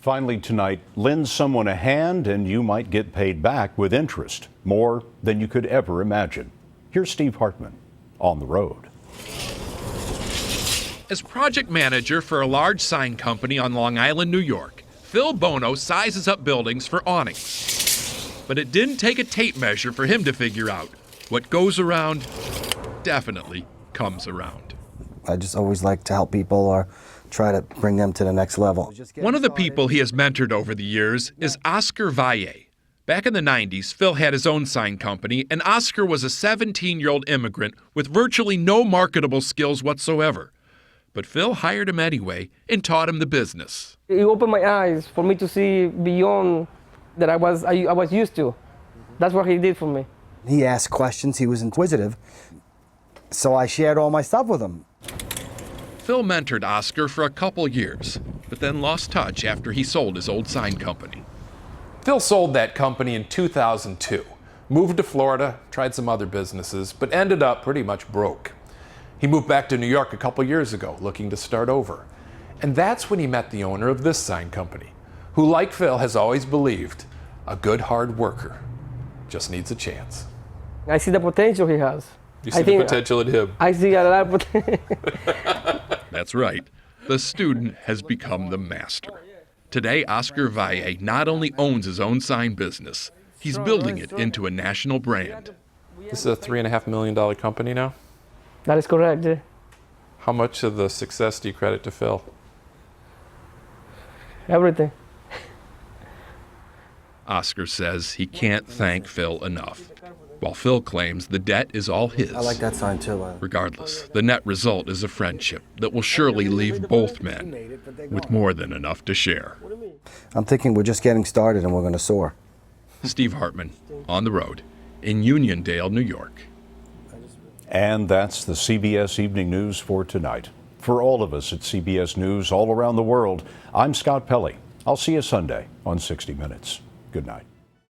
Finally tonight, lend someone a hand and you might get paid back with interest, more than you could ever imagine. Here's Steve Hartman on the road. As project manager for a large sign company on Long Island, New York, Phil Bono sizes up buildings for awnings. But it didn't take a tape measure for him to figure out what goes around definitely comes around. I just always like to help people or try to bring them to the next level. One of the people he has mentored over the years is Oscar Valle. Back in the 90s, Phil had his own sign company, and Oscar was a 17-year-old immigrant with virtually no marketable skills whatsoever. But Phil hired him anyway and taught him the business. It opened my eyes for me to see beyond that I was used to. That's what he did for me. He asked questions, he was inquisitive, so I shared all my stuff with him. Phil mentored Oscar for a couple years, but then lost touch after he sold his old sign company. Phil sold that company in 2002, moved to Florida, tried some other businesses, but ended up pretty much broke. He moved back to New York a couple years ago, looking to start over. And that's when he met the owner of this sign company, who, like Phil, has always believed a good hard worker just needs a chance. I see the potential he has. You see the potential in him? I see a lot of potential. That's right. The student has become the master. Today, Oscar Valle not only owns his own sign business, he's building it into a national brand. This is a $3.5 million company now? That is correct, yeah. How much of the success do you credit to Phil? Everything. Oscar says he can't thank Phil enough, while Phil claims the debt is all his. I like that sign too. Regardless, the net result is a friendship that will surely leave both men with more than enough to share. I'm thinking we're just getting started and we're going to soar. Steve Hartman, on the road in Uniondale, New York. And that's the CBS Evening News for tonight. For all of us at CBS News all around the world, I'm Scott Pelley. I'll see you Sunday on 60 Minutes. Good night.